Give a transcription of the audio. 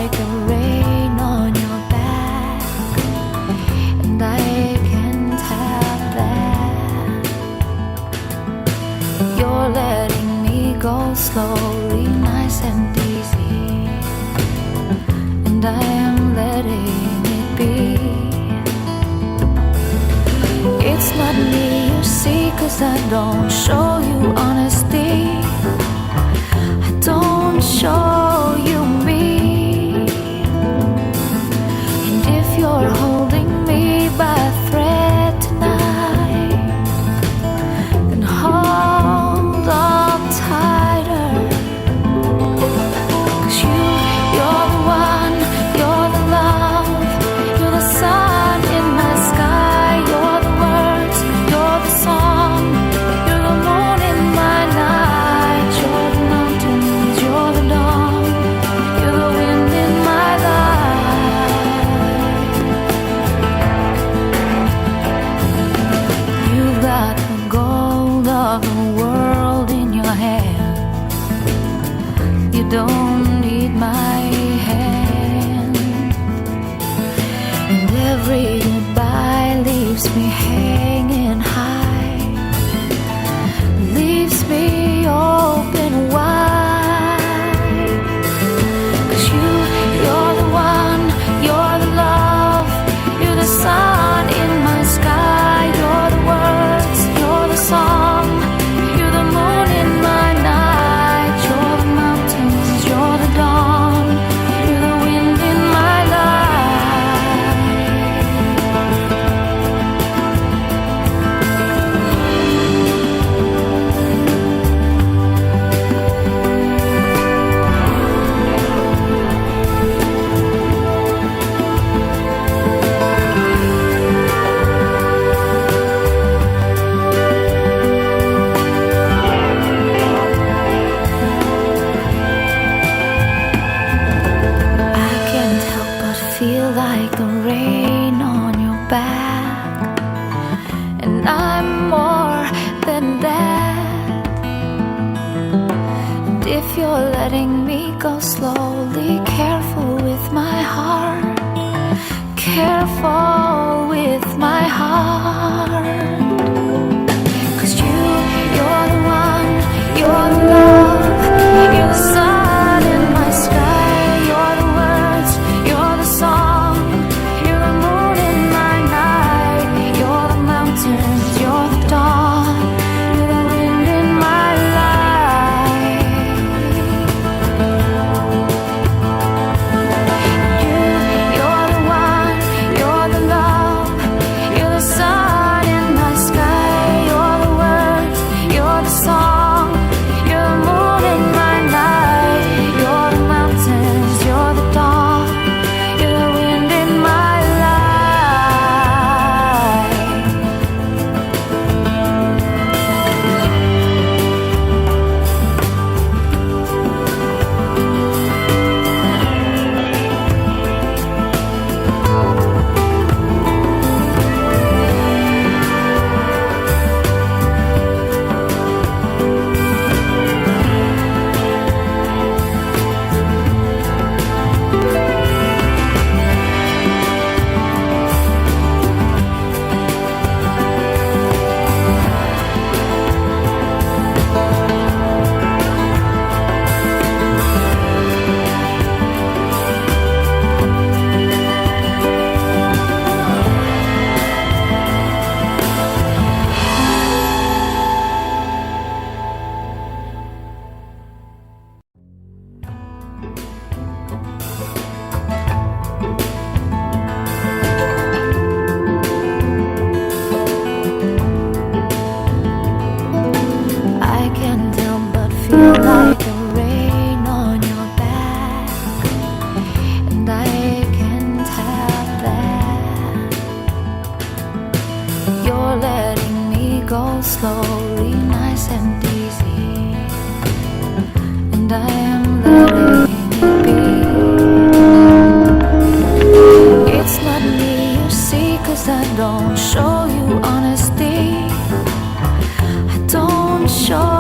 like the rain on your back, and I can tell that you're letting me go slowly, nice and easy, and I am letting it be. It's not me you see, 'cause I don't show you honesty. I don't show you me. And if you're holding me by a thread tonight, then hold on tighter. 'Cause you're the one, you're the love, you're the sun in my sky, you're the words, you're the song, you're the moon in my night, you're the mountains, you're the dawn, you're the wind in my life. You've got the gold of the world in your hand. You don't need my hand, and every goodbye leaves me hanging high, leaves me open wide. 'Cause you're the one, you're the love, you're the sun in my sky, you're the words, you're the song, you're the moon in my night, you're the mountains, you're the dawn, you're the wind in my life. I can't help but feel like the rain on your back, and I'm more than that. And if you're letting me go slowly, careful with my heart, careful with my heart. 'Cause you're the one, you're the love, you're the sun in my sky, you're the words, you're the song, you're the moon in my night, you're the mountains, you're the dawn, you're the wind in my life. You're the one, you're the love, you're the sun in my sky, you're the words, you're the song, you're the moon in my night, you're the mountains, you're the dawn, you're the wind in my life. I can't help but feel like the rain on your back, and I can tell that you're letting me go slowly, nice and easy, and I am letting it be. It's not me you see, 'cause I don't show you honesty. I don't show